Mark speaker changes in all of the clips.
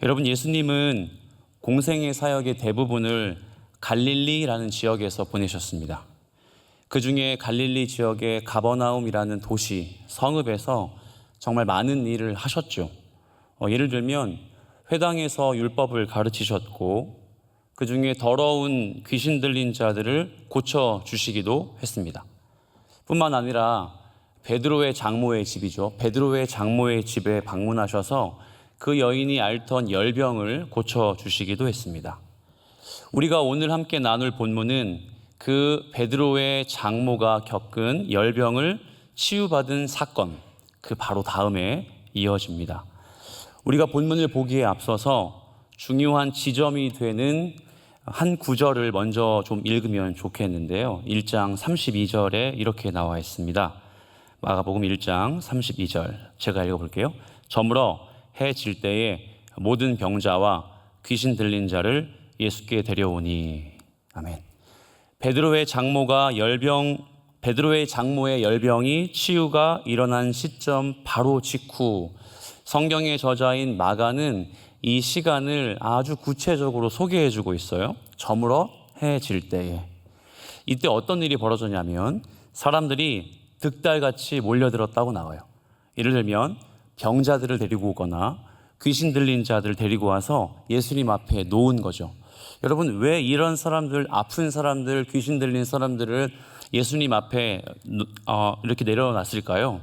Speaker 1: 여러분, 예수님은 공생의 사역의 대부분을 갈릴리라는 지역에서 보내셨습니다. 그 중에 갈릴리 지역의 가버나움이라는 도시, 성읍에서 정말 많은 일을 하셨죠. 예를 들면 회당에서 율법을 가르치셨고, 그 중에 더러운 귀신 들린 자들을 고쳐주시기도 했습니다. 뿐만 아니라 베드로의 장모의 집이죠. 베드로의 장모의 집에 방문하셔서 그 여인이 앓던 열병을 고쳐주시기도 했습니다. 우리가 오늘 함께 나눌 본문은 그 베드로의 장모가 겪은 열병을 치유받은 사건, 그 바로 다음에 이어집니다. 우리가 본문을 보기에 앞서서 중요한 지점이 되는 한 구절을 먼저 좀 읽으면 좋겠는데요. 1장 32절에 이렇게 나와 있습니다. 마가복음 1장 32절 제가 읽어볼게요. 저물어 해 질 때에 모든 병자와 귀신 들린 자를 예수께 데려오니. 아멘. 베드로의 장모의 열병이 치유가 일어난 시점 바로 직후 성경의 저자인 마가는 이 시간을 아주 구체적으로 소개해주고 있어요. 저물어 해 질 때에. 이때 어떤 일이 벌어졌냐면 사람들이 득달같이 몰려들었다고 나와요. 예를 들면 병자들을 데리고 오거나 귀신 들린 자들을 데리고 와서 예수님 앞에 놓은 거죠. 여러분, 왜 이런 사람들, 아픈 사람들, 귀신 들린 사람들을 예수님 앞에 이렇게 내려놨을까요?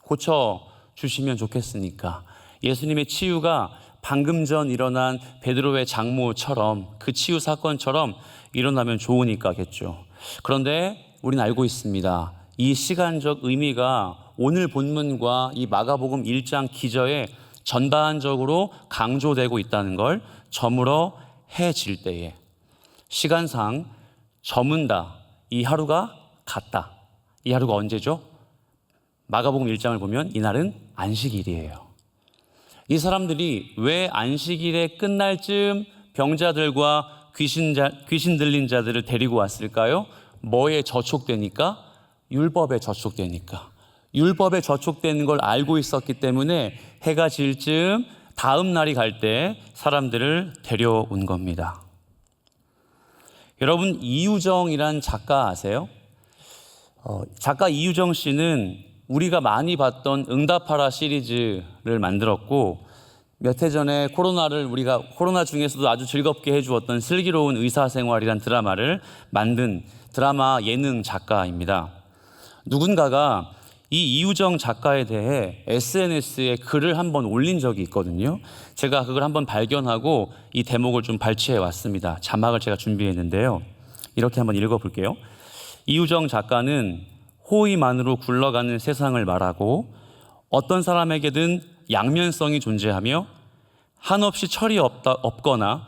Speaker 1: 고쳐주시면 좋겠으니까. 예수님의 치유가 방금 전 일어난 베드로의 장모처럼, 그 치유 사건처럼 일어나면 좋으니까겠죠. 그런데 우리는 알고 있습니다. 이 시간적 의미가 오늘 본문과 이 마가복음 1장 기저에 전반적으로 강조되고 있다는 걸. 저물어 해 질 때에, 시간상 저문다, 이 하루가 갔다. 이 하루가 언제죠? 마가복음 1장을 보면 이날은 안식일이에요. 이 사람들이 왜 안식일에 끝날 즈음 병자들과 귀신 들린 자들을 데리고 왔을까요? 뭐에 저촉되니까? 율법에 저촉되니까. 율법에 저촉되는 걸 알고 있었기 때문에 해가 질 즈음 다음 날이 갈 때 사람들을 데려온 겁니다. 여러분, 이유정이란 작가 아세요? 작가 이유정 씨는 우리가 많이 봤던 응답하라 시리즈를 만들었고, 몇 해 전에 코로나 중에서도 아주 즐겁게 해주었던 슬기로운 의사생활이란 드라마를 만든 드라마 예능 작가입니다. 누군가가 이 이유정 작가에 대해 SNS에 글을 한번 올린 적이 있거든요. 제가 그걸 한번 발견하고 이 대목을 좀 발췌해 왔습니다. 자막을 제가 준비했는데요. 이렇게 한번 읽어볼게요. 이유정 작가는 호의만으로 굴러가는 세상을 말하고, 어떤 사람에게든 양면성이 존재하며 한없이 철이 없거나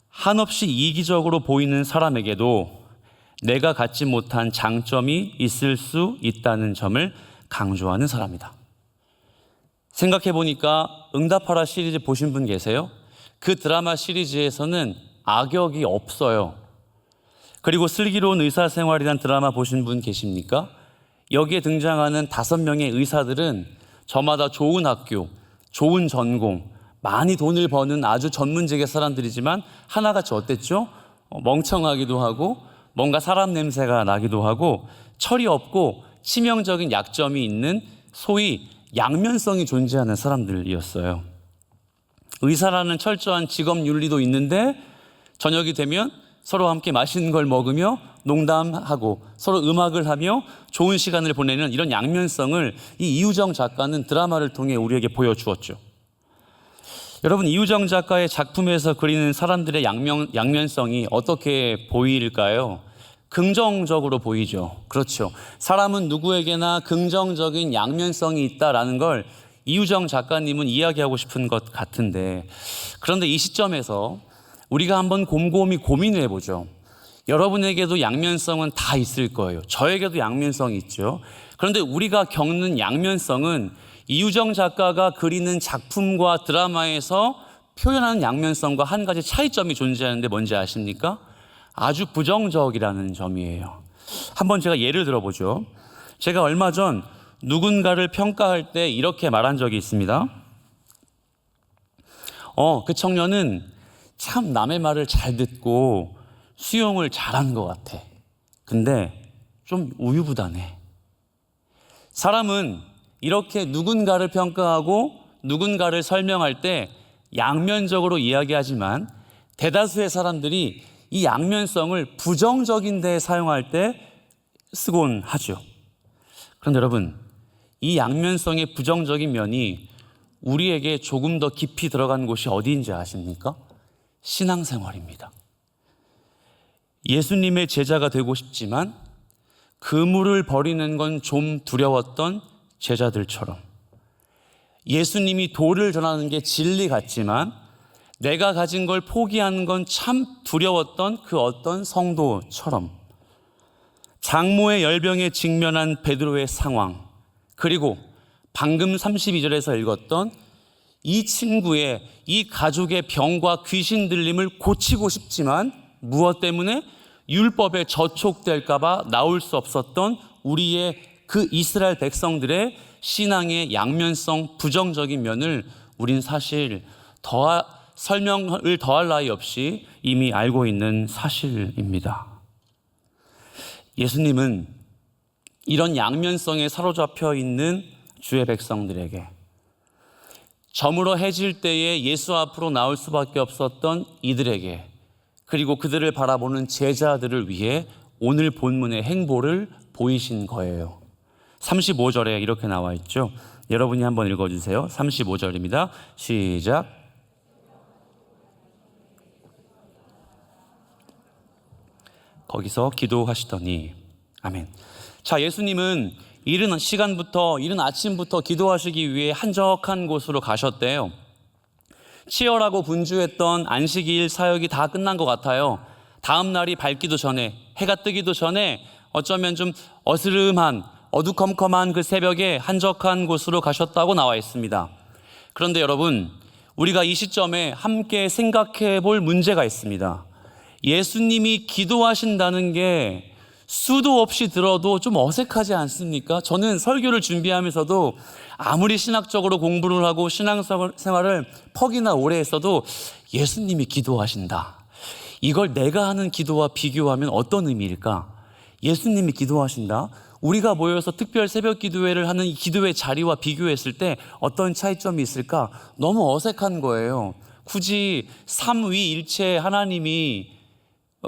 Speaker 1: 한없이 이기적으로 보이는 사람에게도 내가 갖지 못한 장점이 있을 수 있다는 점을 강조하는 사람이다. 생각해 보니까 응답하라 시리즈 보신 분 계세요? 그 드라마 시리즈에서는 악역이 없어요. 그리고 슬기로운 의사생활이란 드라마 보신 분 계십니까? 여기에 등장하는 5명의 의사들은 저마다 좋은 학교, 좋은 전공, 많이 돈을 버는 아주 전문직의 사람들이지만 하나같이 어땠죠? 멍청하기도 하고 뭔가 사람 냄새가 나기도 하고 철이 없고 치명적인 약점이 있는 소위 양면성이 존재하는 사람들이었어요. 의사라는 철저한 직업 윤리도 있는데 저녁이 되면 서로 함께 맛있는 걸 먹으며 농담하고 서로 음악을 하며 좋은 시간을 보내는 이런 양면성을 이 이유정 작가는 드라마를 통해 우리에게 보여주었죠. 여러분, 이유정 작가의 작품에서 그리는 사람들의 양면성이 어떻게 보일까요? 긍정적으로 보이죠. 그렇죠. 사람은 누구에게나 긍정적인 양면성이 있다라는 걸 이유정 작가님은 이야기하고 싶은 것 같은데, 그런데 이 시점에서 우리가 한번 곰곰이 고민을 해보죠. 여러분에게도 양면성은 다 있을 거예요. 저에게도 양면성이 있죠. 그런데 우리가 겪는 양면성은 이유정 작가가 그리는 작품과 드라마에서 표현하는 양면성과 한 가지 차이점이 존재하는데 뭔지 아십니까? 아주 부정적이라는 점이에요. 한번 제가 예를 들어보죠. 제가 얼마 전 누군가를 평가할 때 이렇게 말한 적이 있습니다. 그 청년은 참 남의 말을 잘 듣고 수용을 잘한 것 같아. 근데 좀 우유부단해. 사람은 이렇게 누군가를 평가하고 누군가를 설명할 때 양면적으로 이야기하지만 대다수의 사람들이 이 양면성을 부정적인 데 사용할 때 쓰곤 하죠. 그런데 여러분, 이 양면성의 부정적인 면이 우리에게 조금 더 깊이 들어간 곳이 어디인지 아십니까? 신앙생활입니다. 예수님의 제자가 되고 싶지만 그물을 버리는 건 좀 두려웠던 제자들처럼, 예수님이 도를 전하는 게 진리 같지만 내가 가진 걸 포기하는 건 참 두려웠던 그 어떤 성도처럼, 장모의 열병에 직면한 베드로의 상황, 그리고 방금 32절에서 읽었던 이 친구의, 이 가족의 병과 귀신 들림을 고치고 싶지만 무엇 때문에? 율법에 저촉될까 봐 나올 수 없었던 우리의 그 이스라엘 백성들의 신앙의 양면성, 부정적인 면을 우린 사실 설명을 더할 나위 없이 이미 알고 있는 사실입니다. 예수님은 이런 양면성에 사로잡혀 있는 주의 백성들에게, 저물어 해질 때에 예수 앞으로 나올 수밖에 없었던 이들에게, 그리고 그들을 바라보는 제자들을 위해 오늘 본문의 행보를 보이신 거예요. 35절에 이렇게 나와 있죠. 여러분이 한번 읽어주세요. 35절입니다. 시작. 거기서 기도하시더니. 아멘. 자, 예수님은 이른 아침부터 기도하시기 위해 한적한 곳으로 가셨대요. 치열하고 분주했던 안식일 사역이 다 끝난 것 같아요. 다음 날이 밝기도 전에, 해가 뜨기도 전에 어쩌면 좀 어스름한, 어두컴컴한 그 새벽에 한적한 곳으로 가셨다고 나와 있습니다. 그런데 여러분, 우리가 이 시점에 함께 생각해 볼 문제가 있습니다. 예수님이 기도하신다는 게 수도 없이 들어도 좀 어색하지 않습니까? 저는 설교를 준비하면서도 아무리 신학적으로 공부를 하고 신앙생활을 퍽이나 오래 했어도 예수님이 기도하신다, 이걸 내가 하는 기도와 비교하면 어떤 의미일까? 예수님이 기도하신다? 우리가 모여서 특별 새벽 기도회를 하는 이 기도회 자리와 비교했을 때 어떤 차이점이 있을까? 너무 어색한 거예요. 굳이 삼위일체 하나님이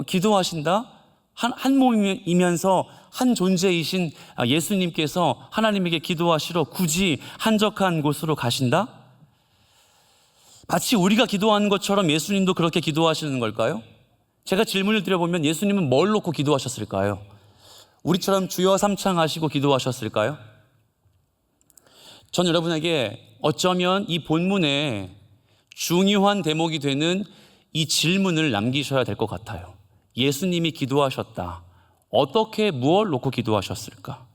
Speaker 1: 기도하신다? 한 몸이면서 한 존재이신 예수님께서 하나님에게 기도하시러 굳이 한적한 곳으로 가신다? 마치 우리가 기도하는 것처럼 예수님도 그렇게 기도하시는 걸까요? 제가 질문을 드려보면 예수님은 뭘 놓고 기도하셨을까요? 우리처럼 주여 삼창하시고 기도하셨을까요? 전 여러분에게 어쩌면 이 본문에 중요한 대목이 되는 이 질문을 남기셔야 될 것 같아요. 예수님이 기도하셨다. 어떻게 무엇을 놓고 기도하셨을까?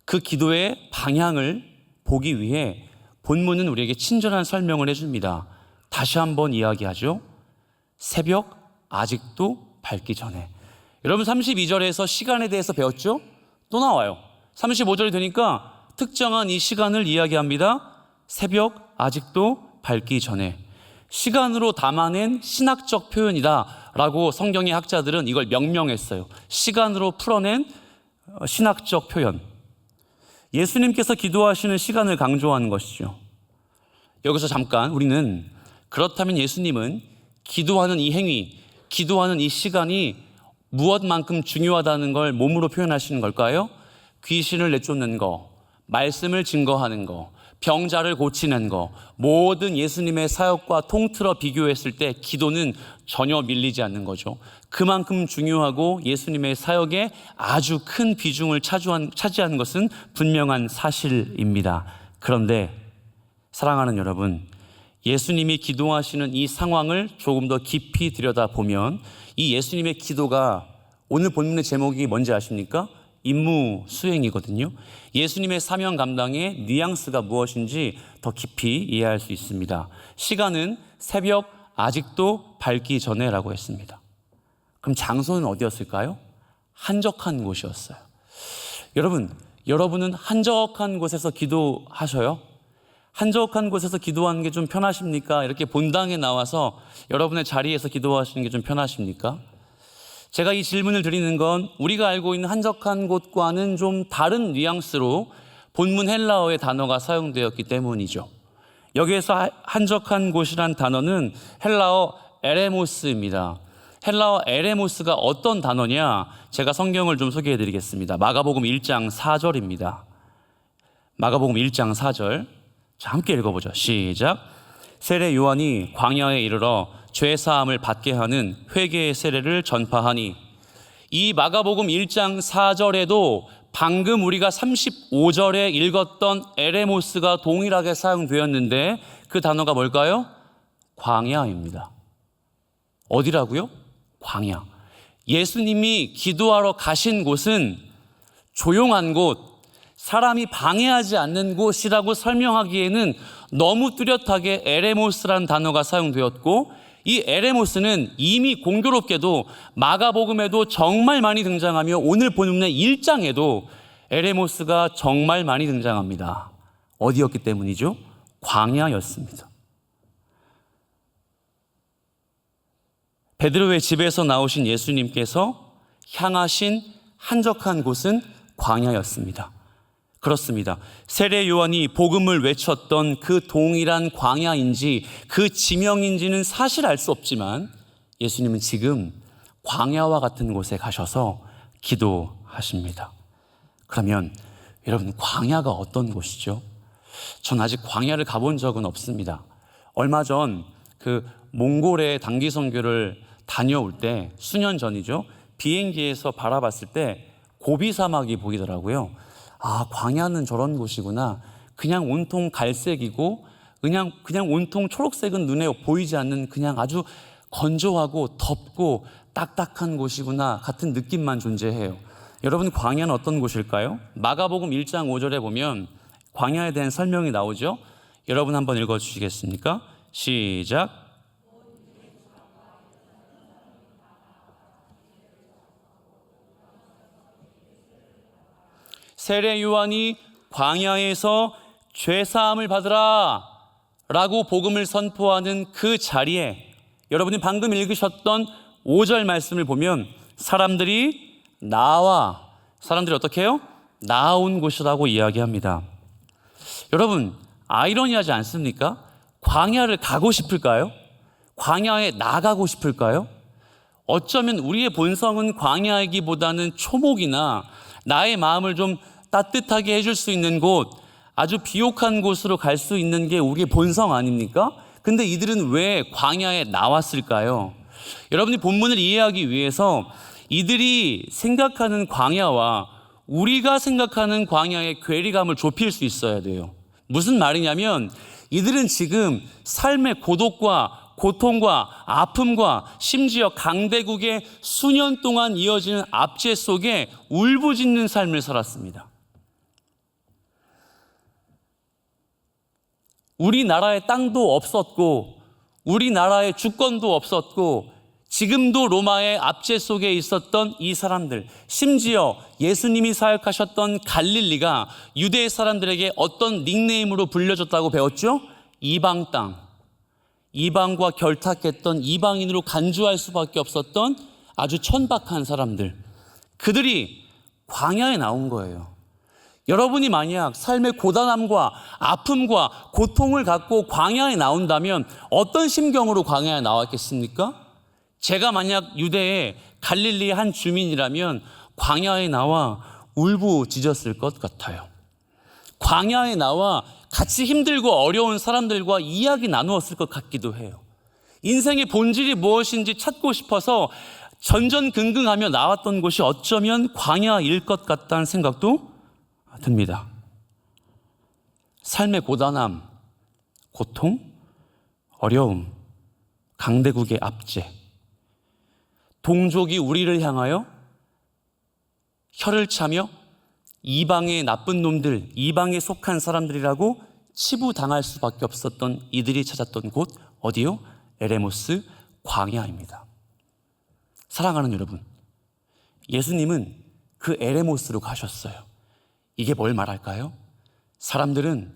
Speaker 1: 그 기도의 방향을 보기 위해 본문은 우리에게 친절한 설명을 해줍니다. 다시 한번 이야기하죠. 새벽 아직도 밝기 전에. 여러분 32절에서 시간에 대해서 배웠죠? 또 나와요. 35절이 되니까 특정한 이 시간을 이야기합니다. 새벽 아직도 밝기 전에. 시간으로 담아낸 신학적 표현이다 라고 성경의 학자들은 이걸 명명했어요. 시간으로 풀어낸 신학적 표현. 예수님께서 기도하시는 시간을 강조하는 것이죠. 여기서 잠깐 우리는, 그렇다면 예수님은 기도하는 이 행위, 기도하는 이 시간이 무엇만큼 중요하다는 걸 몸으로 표현하시는 걸까요? 귀신을 내쫓는 거, 말씀을 증거하는 거, 병자를 고치는 거, 모든 예수님의 사역과 통틀어 비교했을 때 기도는 전혀 밀리지 않는 거죠. 그만큼 중요하고 예수님의 사역에 아주 큰 비중을 차지하는 것은 분명한 사실입니다. 그런데 사랑하는 여러분, 예수님이 기도하시는 이 상황을 조금 더 깊이 들여다보면 이 예수님의 기도가, 오늘 본문의 제목이 뭔지 아십니까? 임무 수행이거든요. 예수님의 사명 감당의 뉘앙스가 무엇인지 더 깊이 이해할 수 있습니다. 시간은 새벽 아직도 밝기 전에라고 했습니다. 그럼 장소는 어디였을까요? 한적한 곳이었어요. 여러분은 한적한 곳에서 기도하셔요? 한적한 곳에서 기도하는 게 좀 편하십니까? 이렇게 본당에 나와서 여러분의 자리에서 기도하시는 게 좀 편하십니까? 제가 이 질문을 드리는 건 우리가 알고 있는 한적한 곳과는 좀 다른 뉘앙스로 본문 헬라어의 단어가 사용되었기 때문이죠. 여기에서 한적한 곳이란 단어는 헬라어 에레모스입니다. 헬라어 에레모스가 어떤 단어냐? 제가 성경을 좀 소개해 드리겠습니다. 마가복음 1장 4절입니다. 마가복음 1장 4절. 자, 함께 읽어보죠. 시작. 세례 요한이 광야에 이르러 죄 사함을 받게 하는 회개의 세례를 전파하니. 이 마가복음 1장 4절에도 방금 우리가 35절에 읽었던 에레모스가 동일하게 사용되었는데 그 단어가 뭘까요? 광야입니다. 어디라고요? 광야. 예수님이 기도하러 가신 곳은 조용한 곳, 사람이 방해하지 않는 곳이라고 설명하기에는 너무 뚜렷하게 에레모스라는 단어가 사용되었고, 이 에레모스는 이미 공교롭게도 마가복음에도 정말 많이 등장하며 오늘 본문의 1장에도 에레모스가 정말 많이 등장합니다. 어디였기 때문이죠? 광야였습니다. 베드로의 집에서 나오신 예수님께서 향하신 한적한 곳은 광야였습니다. 그렇습니다. 세례 요한이 복음을 외쳤던 그 동일한 광야인지 그 지명인지는 사실 알 수 없지만 예수님은 지금 광야와 같은 곳에 가셔서 기도하십니다. 그러면 여러분, 광야가 어떤 곳이죠? 전 아직 광야를 가본 적은 없습니다. 얼마 전 그 몽골의 단기 선교를 다녀올 때, 수년 전이죠. 비행기에서 바라봤을 때 고비 사막이 보이더라고요. 아, 광야는 저런 곳이구나. 그냥 온통 갈색이고 그냥 온통 초록색은 눈에 보이지 않는 그냥 아주 건조하고 덥고 딱딱한 곳이구나 같은 느낌만 존재해요. 여러분, 광야는 어떤 곳일까요? 마가복음 1장 5절에 보면 광야에 대한 설명이 나오죠. 여러분 한번 읽어주시겠습니까? 시작. 세례 요한이 광야에서 죄사함을 받으라 라고 복음을 선포하는 그 자리에 여러분이 방금 읽으셨던 5절 말씀을 보면 사람들이 어떻게 해요? 나온 곳이라고 이야기합니다. 여러분, 아이러니하지 않습니까? 광야를 가고 싶을까요? 광야에 나가고 싶을까요? 어쩌면 우리의 본성은 광야이기보다는 초목이나 나의 마음을 좀 따뜻하게 해줄 수 있는 곳, 아주 비옥한 곳으로 갈 수 있는 게 우리의 본성 아닙니까? 근데 이들은 왜 광야에 나왔을까요? 여러분이 본문을 이해하기 위해서 이들이 생각하는 광야와 우리가 생각하는 광야의 괴리감을 좁힐 수 있어야 돼요. 무슨 말이냐면 이들은 지금 삶의 고독과 고통과 아픔과 심지어 강대국의 수년 동안 이어지는 압제 속에 울부짖는 삶을 살았습니다. 우리나라의 땅도 없었고 우리나라의 주권도 없었고 지금도 로마의 압제 속에 있었던 이 사람들, 심지어 예수님이 사역하셨던 갈릴리가 유대 사람들에게 어떤 닉네임으로 불려졌다고 배웠죠? 이방 땅. 이방과 결탁했던 이방인으로 간주할 수밖에 없었던 아주 천박한 사람들, 그들이 광야에 나온 거예요. 여러분이 만약 삶의 고단함과 아픔과 고통을 갖고 광야에 나온다면 어떤 심경으로 광야에 나왔겠습니까? 제가 만약 유대의 갈릴리의 한 주민이라면 광야에 나와 울부짖었을 것 같아요. 광야에 나와 같이 힘들고 어려운 사람들과 이야기 나누었을 것 같기도 해요. 인생의 본질이 무엇인지 찾고 싶어서 전전긍긍하며 나왔던 곳이 어쩌면 광야일 것 같다는 생각도 듭니다. 삶의 고단함, 고통, 어려움, 강대국의 압제, 동족이 우리를 향하여 혀를 차며 이방의 나쁜 놈들, 이방에 속한 사람들이라고 치부당할 수밖에 없었던 이들이 찾았던 곳, 어디요? 에레모스 광야입니다. 사랑하는 여러분, 예수님은 그 에레모스로 가셨어요. 이게 뭘 말할까요? 사람들은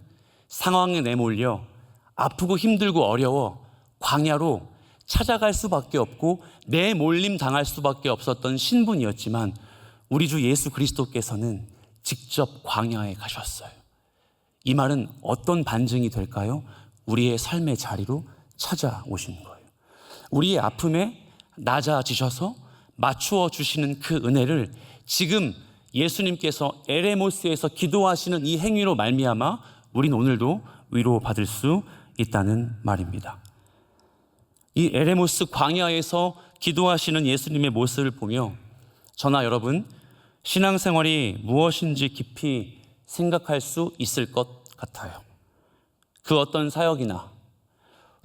Speaker 1: 상황에 내몰려 아프고 힘들고 어려워 광야로 찾아갈 수밖에 없고 내몰림 당할 수밖에 없었던 신분이었지만 우리 주 예수 그리스도께서는 직접 광야에 가셨어요. 이 말은 어떤 반증이 될까요? 우리의 삶의 자리로 찾아오신 거예요. 우리의 아픔에 낮아지셔서 맞추어 주시는 그 은혜를 지금 예수님께서 에레모스에서 기도하시는 이 행위로 말미암아 우린 오늘도 위로받을 수 있다는 말입니다. 이 에레모스 광야에서 기도하시는 예수님의 모습을 보며 저나 여러분 신앙생활이 무엇인지 깊이 생각할 수 있을 것 같아요. 그 어떤 사역이나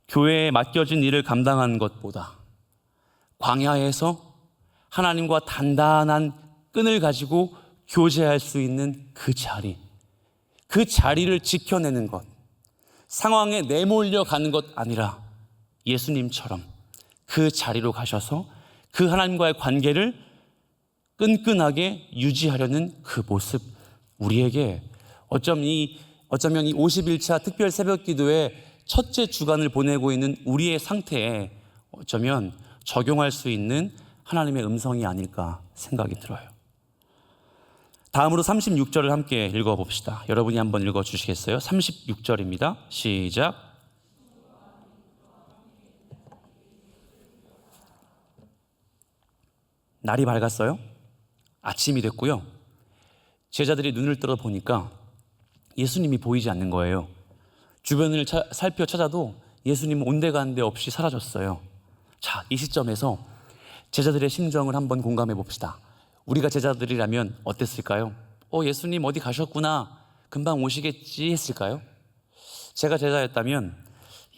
Speaker 1: 교회에 맡겨진 일을 감당한 것보다 광야에서 하나님과 단단한 끈을 가지고 교제할 수 있는 그 자리를 지켜내는 것, 상황에 내몰려 가는 것 아니라 예수님처럼 그 자리로 가셔서 그 하나님과의 관계를 끈끈하게 유지하려는 그 모습, 우리에게 어쩌면 이 51차 특별 새벽 기도의 첫째 주간을 보내고 있는 우리의 상태에 어쩌면 적용할 수 있는 하나님의 음성이 아닐까 생각이 들어요. 다음으로 36절을 함께 읽어봅시다. 여러분이 한번 읽어주시겠어요? 36절입니다. 시작. 날이 밝았어요. 아침이 됐고요. 제자들이 눈을 떠 보니까 예수님이 보이지 않는 거예요. 주변을 살펴 찾아도 예수님은 온데간데 없이 사라졌어요. 자, 이 시점에서 제자들의 심정을 한번 공감해 봅시다. 우리가 제자들이라면 어땠을까요? 예수님 어디 가셨구나, 금방 오시겠지 했을까요? 제가 제자였다면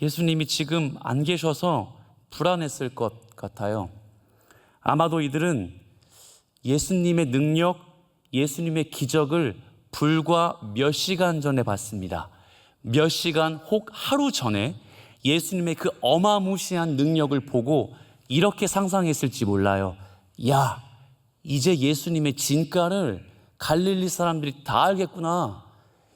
Speaker 1: 예수님이 지금 안 계셔서 불안했을 것 같아요. 아마도 이들은 예수님의 능력, 예수님의 기적을 불과 몇 시간 전에 봤습니다. 몇 시간 혹 하루 전에 예수님의 그 어마무시한 능력을 보고 이렇게 상상했을지 몰라요. 야, 이제 예수님의 진가를 갈릴리 사람들이 다 알겠구나.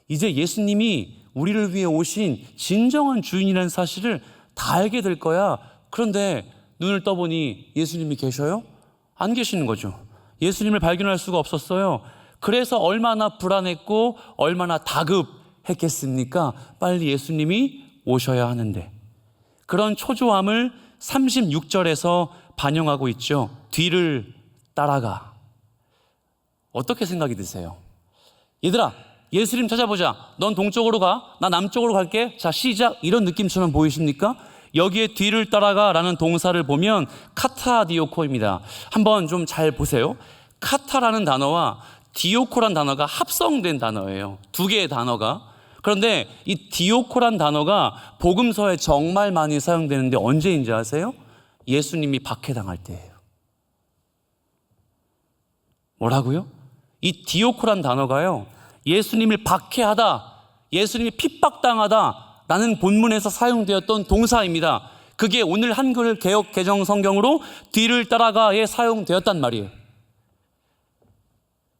Speaker 1: 이제 예수님이 우리를 위해 오신 진정한 주인이라는 사실을 다 알게 될 거야. 그런데 눈을 떠보니 예수님이 계셔요? 안 계시는 거죠. 예수님을 발견할 수가 없었어요. 그래서 얼마나 불안했고 얼마나 다급했겠습니까? 빨리 예수님이 오셔야 하는데. 그런 초조함을 36절에서 반영하고 있죠. 뒤를 따라가. 어떻게 생각이 드세요? 얘들아, 예수님 찾아보자. 넌 동쪽으로 가, 나 남쪽으로 갈게. 자, 시작. 이런 느낌처럼 보이십니까? 여기에 뒤를 따라가라는 동사를 보면 카타디오코입니다. 한번 좀 잘 보세요. 카타라는 단어와 디오코란 단어가 합성된 단어예요. 두 개의 단어가. 그런데 이 디오코란 단어가 복음서에 정말 많이 사용되는데 언제인지 아세요? 예수님이 박해당할 때예요. 뭐라고요? 이 디오코란 단어가요, 예수님을 박해하다, 예수님이 핍박당하다 라는 본문에서 사용되었던 동사입니다. 그게 오늘 한글 개역 개정 성경으로 뒤를 따라가에 사용되었단 말이에요.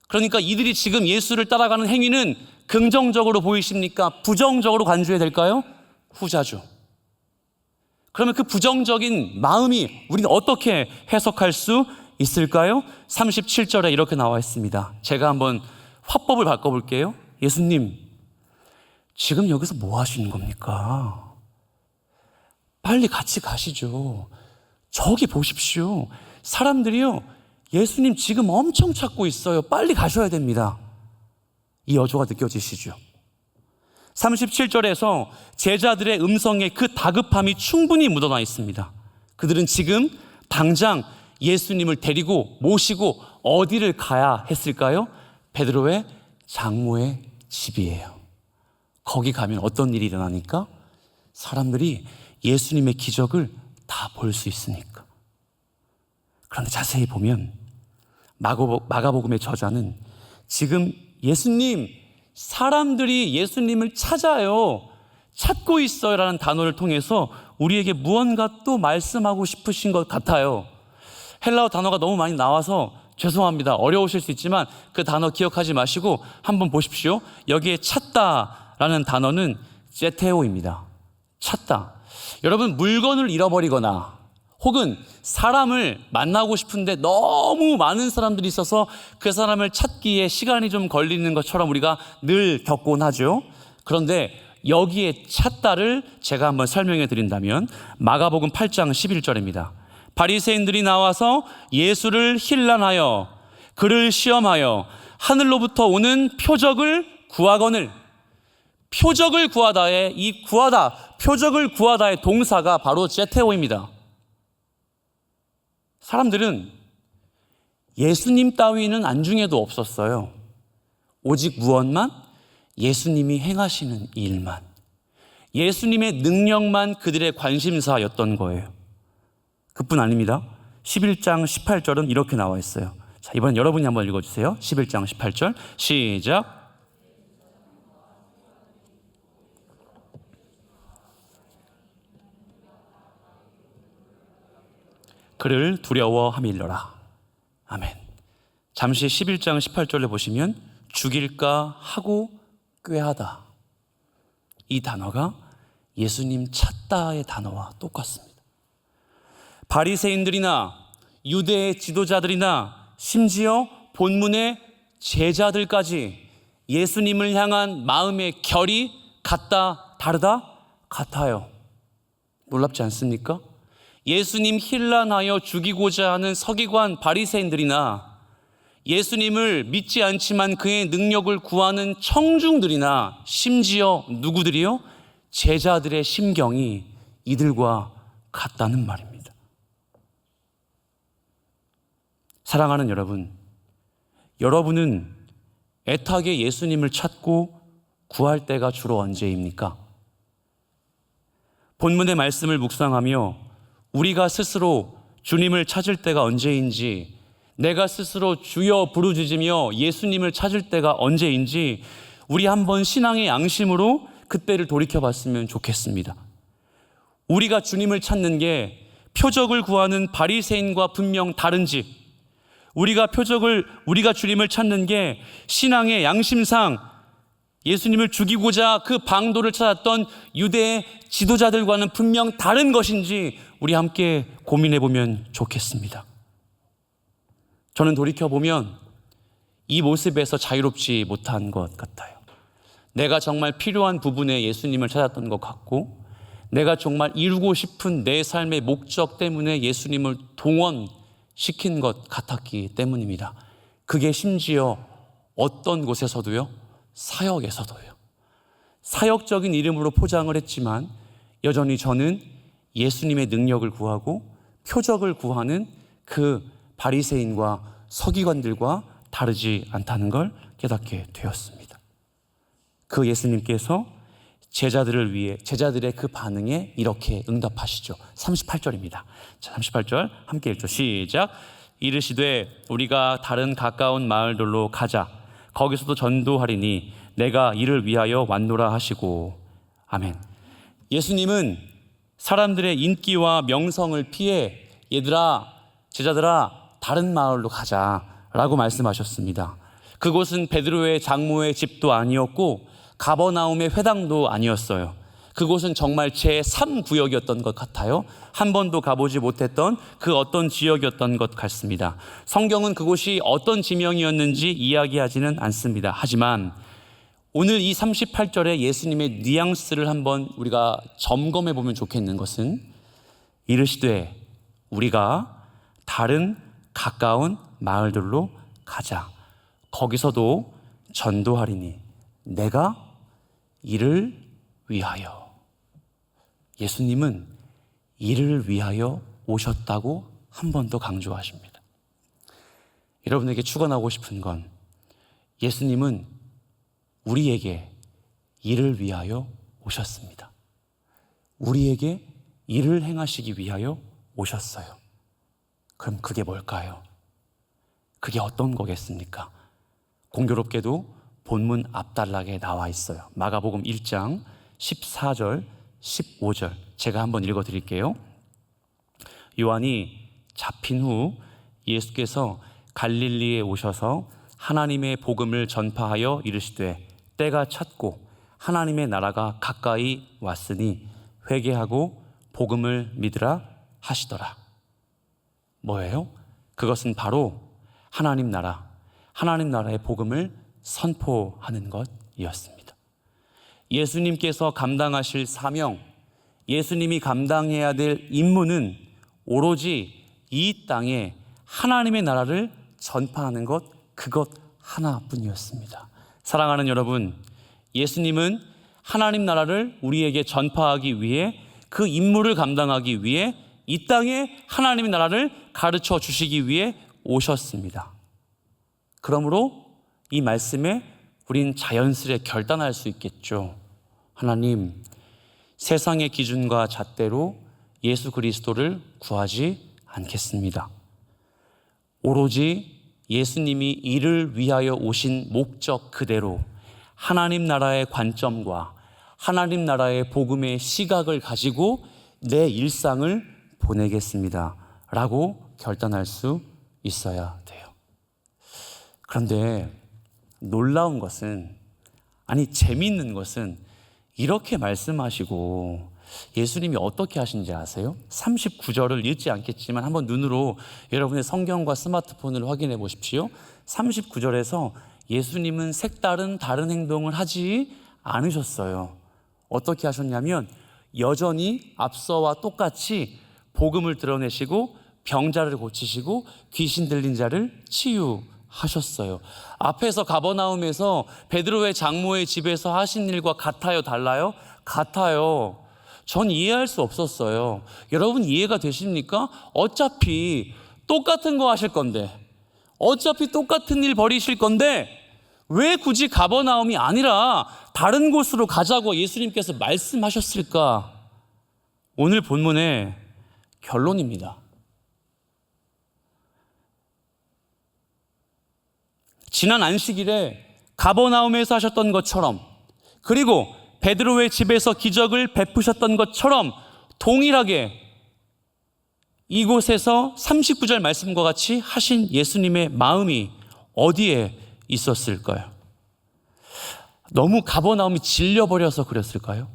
Speaker 1: 그러니까 이들이 지금 예수를 따라가는 행위는 긍정적으로 보이십니까? 부정적으로 간주해야 될까요? 후자죠. 그러면 그 부정적인 마음이 우리는 어떻게 해석할 수 있을까요? 37절에 이렇게 나와 있습니다. 제가 한번 화법을 바꿔볼게요. 예수님, 지금 여기서 뭐 하시는 겁니까? 빨리 같이 가시죠. 저기 보십시오. 사람들이요, 예수님 지금 엄청 찾고 있어요. 빨리 가셔야 됩니다. 이 어조가 느껴지시죠? 37절에서 제자들의 음성에 그 다급함이 충분히 묻어나 있습니다. 그들은 지금 당장 예수님을 데리고 모시고 어디를 가야 했을까요? 베드로의 장모의 집이에요. 거기 가면 어떤 일이 일어나니까? 사람들이 예수님의 기적을 다 볼 수 있으니까. 그런데 자세히 보면 마가복음의 저자는 지금 예수님, 사람들이 예수님을 찾아요, 찾고 있어요 라는 단어를 통해서 우리에게 무언가 또 말씀하고 싶으신 것 같아요. 헬라어 단어가 너무 많이 나와서 죄송합니다. 어려우실 수 있지만 그 단어 기억하지 마시고 한번 보십시오. 여기에 찾다라는 단어는 제테오입니다. 찾다. 여러분, 물건을 잃어버리거나 혹은 사람을 만나고 싶은데 너무 많은 사람들이 있어서 그 사람을 찾기에 시간이 좀 걸리는 것처럼 우리가 늘 겪곤 하죠. 그런데 여기에 찾다를 제가 한번 설명해 드린다면 마가복음 8장 11절입니다. 바리새인들이 나와서 예수를 힐난하여 그를 시험하여 하늘로부터 오는 표적을 구하거늘. 표적을 구하다의 이 구하다, 표적을 구하다의 동사가 바로 제테오입니다. 사람들은 예수님 따위는 안중에도 없었어요. 오직 무엇만? 예수님이 행하시는 일만, 예수님의 능력만 그들의 관심사였던 거예요. 그뿐 아닙니다. 11장 18절은 이렇게 나와 있어요. 자, 이번엔 여러분이 한번 읽어주세요. 11장 18절 시작. 그를 두려워함일러라. 아멘. 잠시 11장 18절을 보시면 죽일까 하고 꾀하다, 이 단어가 예수님 찾다의 단어와 똑같습니다. 바리새인들이나 유대의 지도자들이나 심지어 본문의 제자들까지 예수님을 향한 마음의 결이 같다, 다르다? 같아요. 놀랍지 않습니까? 예수님 힐난하여 죽이고자 하는 서기관 바리새인들이나 예수님을 믿지 않지만 그의 능력을 구하는 청중들이나 심지어 누구들이요? 제자들의 심경이 이들과 같다는 말입니다. 사랑하는 여러분, 여러분은 애타게 예수님을 찾고 구할 때가 주로 언제입니까? 본문의 말씀을 묵상하며 우리가 스스로 주님을 찾을 때가 언제인지, 내가 스스로 주여 부르짖으며 예수님을 찾을 때가 언제인지 우리 한번 신앙의 양심으로 그때를 돌이켜봤으면 좋겠습니다. 우리가 주님을 찾는 게 표적을 구하는 바리새인과 분명 다른지, 우리가 주님을 찾는 게 신앙의 양심상 예수님을 죽이고자 그 방도를 찾았던 유대의 지도자들과는 분명 다른 것인지 우리 함께 고민해 보면 좋겠습니다. 저는 돌이켜보면 이 모습에서 자유롭지 못한 것 같아요. 내가 정말 필요한 부분에 예수님을 찾았던 것 같고, 내가 정말 이루고 싶은 내 삶의 목적 때문에 예수님을 동원시킨 것 같았기 때문입니다. 그게 심지어 어떤 곳에서도요, 사역에서도요. 사역적인 이름으로 포장을 했지만 여전히 저는 예수님의 능력을 구하고 표적을 구하는 그 바리새인과 서기관들과 다르지 않다는 걸 깨닫게 되었습니다. 그 예수님께서 제자들을 위해, 제자들의 그 반응에 이렇게 응답하시죠. 38절입니다. 자, 38절 함께 읽죠. 시작. 이르시되 우리가 다른 가까운 마을들로 가자. 거기서도 전도하리니 내가 이를 위하여 왔노라 하시고. 아멘. 예수님은 사람들의 인기와 명성을 피해 얘들아, 제자들아, 다른 마을로 가자라고 말씀하셨습니다. 그곳은 베드로의 장모의 집도 아니었고 가버나움의 회당도 아니었어요. 그곳은 정말 제3구역이었던 것 같아요. 한 번도 가보지 못했던 그 어떤 지역이었던 것 같습니다. 성경은 그곳이 어떤 지명이었는지 이야기하지는 않습니다. 하지만 오늘 이 38절의 예수님의 뉘앙스를 한번 우리가 점검해 보면 좋겠는 것은 이르시되 우리가 다른 가까운 마을들로 가자. 거기서도 전도하리니 내가 이를 위하여. 예수님은 이를 위하여 오셨다고 한 번 더 강조하십니다. 여러분에게 축원하고 싶은 건 예수님은 우리에게 이를 위하여 오셨습니다. 우리에게 일을 행하시기 위하여 오셨어요. 그럼 그게 뭘까요? 그게 어떤 거겠습니까? 공교롭게도 본문 앞단락에 나와 있어요. 마가복음 1장 14절, 15절 제가 한번 읽어드릴게요. 요한이 잡힌 후 예수께서 갈릴리에 오셔서 하나님의 복음을 전파하여 이르시되 때가 찼고 하나님의 나라가 가까이 왔으니 회개하고 복음을 믿으라 하시더라. 뭐예요? 그것은 바로 하나님 나라의 복음을 선포하는 것이었습니다. 예수님께서 감당하실 사명, 예수님이 감당해야 될 임무는 오로지 이 땅에 하나님의 나라를 전파하는 것, 그것 하나뿐이었습니다. 사랑하는 여러분, 예수님은 하나님 나라를 우리에게 전파하기 위해 그 임무를 감당하기 위해 이 땅에 하나님의 나라를 가르쳐 주시기 위해 오셨습니다. 그러므로 이 말씀에 우린 자연스레 결단할 수 있겠죠. 하나님, 세상의 기준과 잣대로 예수 그리스도를 구하지 않겠습니다. 오로지 예수님이 이를 위하여 오신 목적 그대로 하나님 나라의 관점과 하나님 나라의 복음의 시각을 가지고 내 일상을 보내겠습니다 라고 결단할 수 있어야 돼요. 그런데 놀라운 것은, 재미있는 것은 이렇게 말씀하시고 예수님이 어떻게 하신지 아세요? 39절을 읽지 않겠지만 한번 눈으로 여러분의 성경과 스마트폰을 확인해 보십시오. 39절에서 예수님은 색다른 다른 행동을 하지 않으셨어요. 어떻게 하셨냐면 여전히 앞서와 똑같이 복음을 드러내시고 병자를 고치시고 귀신 들린 자를 치유하셨어요. 앞에서 가버나움에서 베드로의 장모의 집에서 하신 일과 같아요, 달라요? 같아요. 전 이해할 수 없었어요. 여러분 이해가 되십니까? 어차피 똑같은 거 하실 건데, 어차피 똑같은 일 벌이실 건데 왜 굳이 가버나움이 아니라 다른 곳으로 가자고 예수님께서 말씀하셨을까? 오늘 본문의 결론입니다. 지난 안식일에 가버나움에서 하셨던 것처럼, 그리고 베드로의 집에서 기적을 베푸셨던 것처럼 동일하게 이곳에서 39절 말씀과 같이 하신 예수님의 마음이 어디에 있었을까요? 너무 가버나움이 질려버려서 그랬을까요?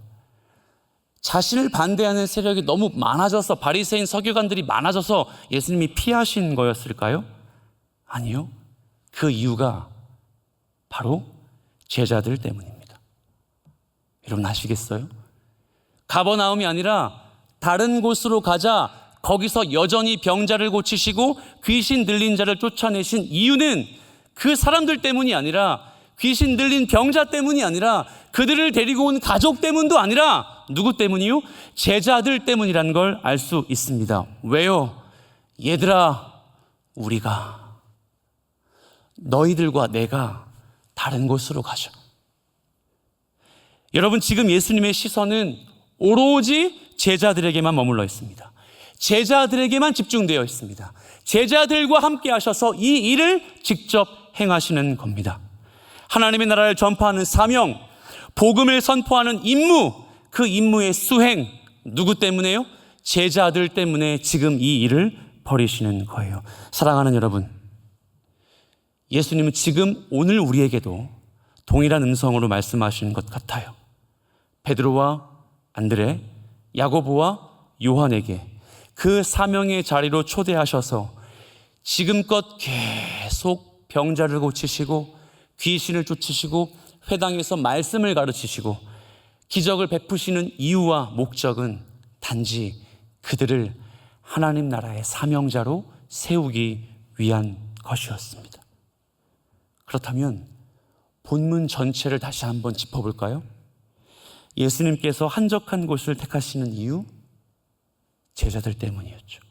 Speaker 1: 자신을 반대하는 세력이 너무 많아져서, 바리새인 서기관들이 많아져서 예수님이 피하신 거였을까요? 아니요. 그 이유가 바로 제자들 때문입니다. 여러분 아시겠어요? 가버나움이 아니라 다른 곳으로 가자, 거기서 여전히 병자를 고치시고 귀신 들린 자를 쫓아내신 이유는 그 사람들 때문이 아니라, 귀신 들린 병자 때문이 아니라, 그들을 데리고 온 가족 때문도 아니라 누구 때문이요? 제자들 때문이라는 걸 알 수 있습니다. 왜요? 얘들아, 우리가, 너희들과 내가 다른 곳으로 가자. 여러분, 지금 예수님의 시선은 오로지 제자들에게만 머물러 있습니다. 제자들에게만 집중되어 있습니다. 제자들과 함께 하셔서 이 일을 직접 행하시는 겁니다. 하나님의 나라를 전파하는 사명, 복음을 선포하는 임무, 그 임무의 수행, 누구 때문에요? 제자들 때문에 지금 이 일을 벌이시는 거예요. 사랑하는 여러분, 예수님은 지금 오늘 우리에게도 동일한 음성으로 말씀하시는 것 같아요. 베드로와 안드레, 야고보와 요한에게 그 사명의 자리로 초대하셔서 지금껏 계속 병자를 고치시고 귀신을 쫓으시고 회당에서 말씀을 가르치시고 기적을 베푸시는 이유와 목적은 단지 그들을 하나님 나라의 사명자로 세우기 위한 것이었습니다. 그렇다면 본문 전체를 다시 한번 짚어볼까요? 예수님께서 한적한 곳을 택하시는 이유, 제자들 때문이었죠.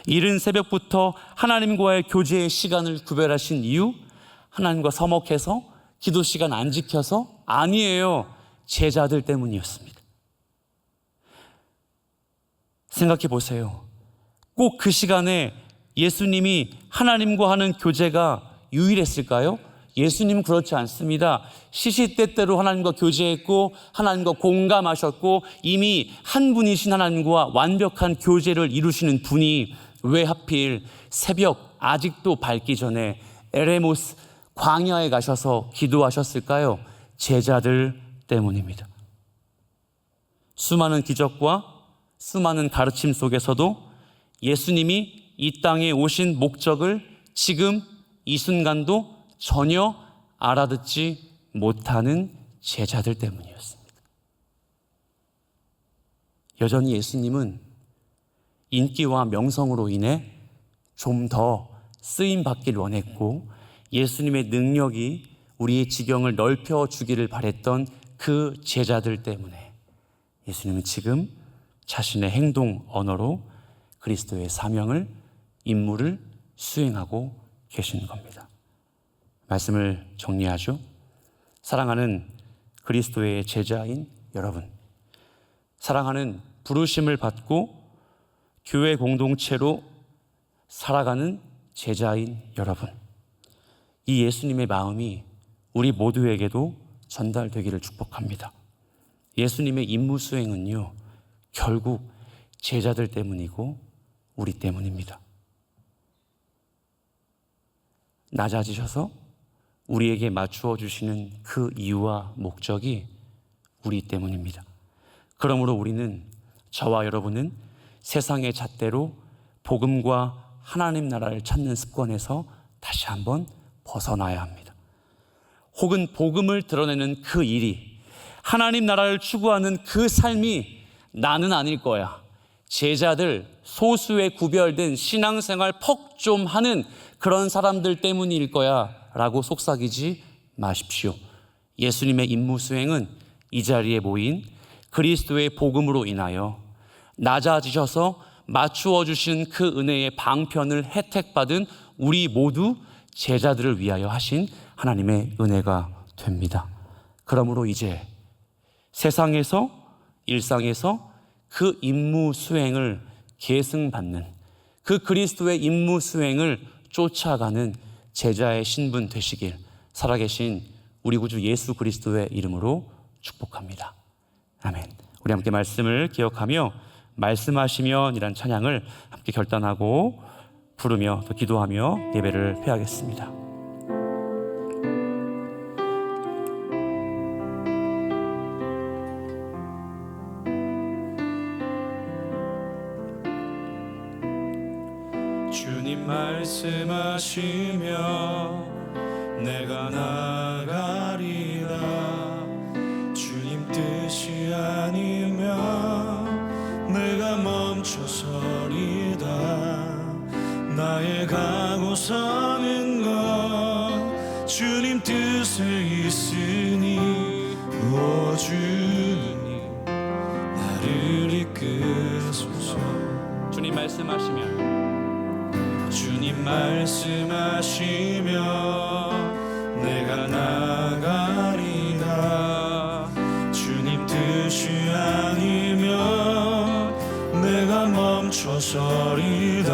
Speaker 1: 이른 새벽부터 하나님과의 교제의 시간을 구별하신 이유, 하나님과 서먹해서 기도 시간 안 지켜서? 아니에요. 제자들 때문이었습니다. 생각해 보세요. 꼭 그 시간에 예수님이 하나님과 하는 교제가 유일했을까요? 예수님은 그렇지 않습니다. 시시때때로 하나님과 교제했고 하나님과 공감하셨고 이미 한 분이신 하나님과 완벽한 교제를 이루시는 분이 왜 하필 새벽 아직도 밝기 전에 에레모스 광야에 가셔서 기도하셨을까요? 제자들 때문입니다. 수많은 기적과 수많은 가르침 속에서도 예수님이 이 땅에 오신 목적을 지금 이 순간도 전혀 알아듣지 못하는 제자들 때문이었습니다. 여전히 예수님은 인기와 명성으로 인해 좀 더 쓰임 받기를 원했고 예수님의 능력이 우리의 지경을 넓혀주기를 바랬던 그 제자들 때문에 예수님은 지금 자신의 행동, 언어로 그리스도의 사명을, 임무를 수행하고 계시는 겁니다. 말씀을 정리하죠. 사랑하는 그리스도의 제자인 여러분, 사랑하는 부르심을 받고 교회 공동체로 살아가는 제자인 여러분, 이 예수님의 마음이 우리 모두에게도 전달되기를 축복합니다. 예수님의 임무 수행은요, 결국 제자들 때문이고 우리 때문입니다. 낮아지셔서 우리에게 맞추어 주시는 그 이유와 목적이 우리 때문입니다. 그러므로 우리는, 저와 여러분은 세상의 잣대로 복음과 하나님 나라를 찾는 습관에서 다시 한번 벗어나야 합니다. 혹은 복음을 드러내는 그 일이, 하나님 나라를 추구하는 그 삶이 나는 아닐 거야, 제자들, 소수의 구별된 신앙생활 퍽 좀 하는 그런 사람들 때문일 거야 라고 속삭이지 마십시오. 예수님의 임무 수행은 이 자리에 모인 그리스도의 복음으로 인하여 낮아지셔서 맞추어 주신 그 은혜의 방편을 혜택받은 우리 모두 제자들을 위하여 하신 하나님의 은혜가 됩니다. 그러므로 이제 세상에서, 일상에서 그 임무 수행을 계승받는, 그 그리스도의 임무 수행을 쫓아가는 제자의 신분 되시길 살아계신 우리 구주 예수 그리스도의 이름으로 축복합니다. 아멘. 우리 함께 말씀을 기억하며 말씀하시면 이란 찬양을 함께 결단하고 부르며 또 기도하며 예배를 폐하겠습니다.
Speaker 2: 주님 말씀하시며 내가 나가리라. 주님 뜻이 아니면 내가 멈춰서리다. 나의 가고 서는 것 주님 뜻에 있으니 오 주님 나를 이끄소서.
Speaker 1: 주님 말씀하시면
Speaker 2: 주님 말씀하시며 내가 나가리라. 주님 뜻이 아니면 내가 멈춰서리다.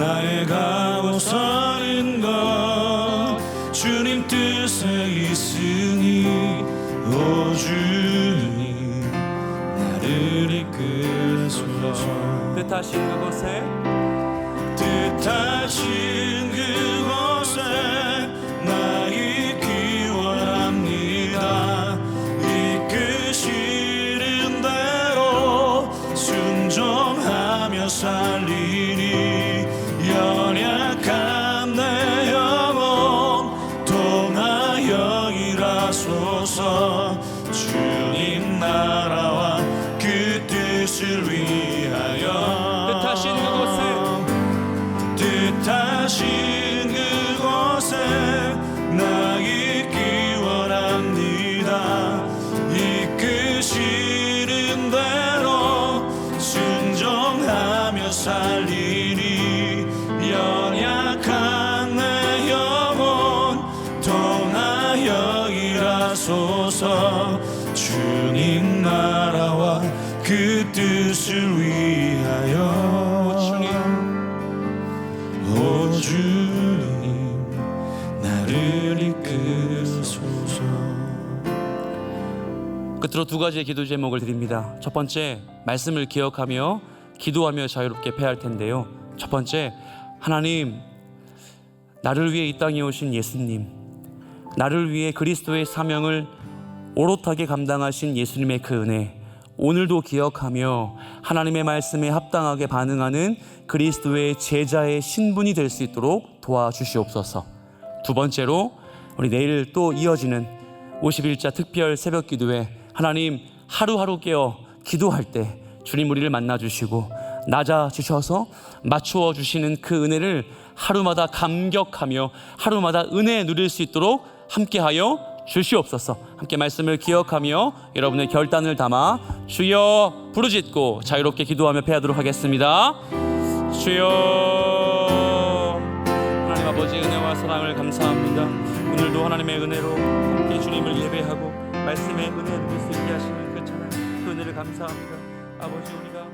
Speaker 2: 나의 가고 서는 것 주님 뜻에 있으니 오 주님 나를 이끄소서.
Speaker 1: 뜻하신 그곳에
Speaker 2: 뜻하신 그곳에 나 있기 원합니다. 이끄시는 대로 순종하며 살리니 연약한 내 영혼 통하여 일하소서. 주님 나라와 그 뜻을 위하여
Speaker 1: 뜻하신 그곳에
Speaker 2: 뜻하신 그곳에 나 있기 원합니다. 이끄시는 대로 순종하며 살리니 연약한 내 영혼 통하여 일하소서. 주님 나라와 그 뜻을 위하여 오 주님 나를 이끄소서.
Speaker 1: 끝으로 두 가지의 기도 제목을 드립니다. 첫 번째, 말씀을 기억하며 기도하며 자유롭게 패할 텐데요. 첫 번째, 하나님, 나를 위해 이 땅에 오신 예수님, 나를 위해 그리스도의 사명을 오롯하게 감당하신 예수님의 그 은혜, 오늘도 기억하며 하나님의 말씀에 합당하게 반응하는 그리스도의 제자의 신분이 될 수 있도록 도와주시옵소서. 두 번째로, 우리 내일 또 이어지는 50일자 특별 새벽 기도회, 하나님 하루하루 깨어 기도할 때 주님 우리를 만나주시고 낮아주셔서 맞추어 주시는 그 은혜를 하루마다 감격하며 하루마다 은혜 누릴 수 있도록 함께하여 주시옵소서. 함께 말씀을 기억하며 여러분의 결단을 담아 주여 부르짖고 자유롭게 기도하며 패하도록 하겠습니다. 주여. 하나님 아버지 은혜와 사랑을 감사합니다. 오늘도 하나님의 은혜로 함께 주님을 예배하고 말씀의 은혜 누릴 수 있게 하시는 그 찬양, 그 은혜를 감사합니다. 아버지, 우리가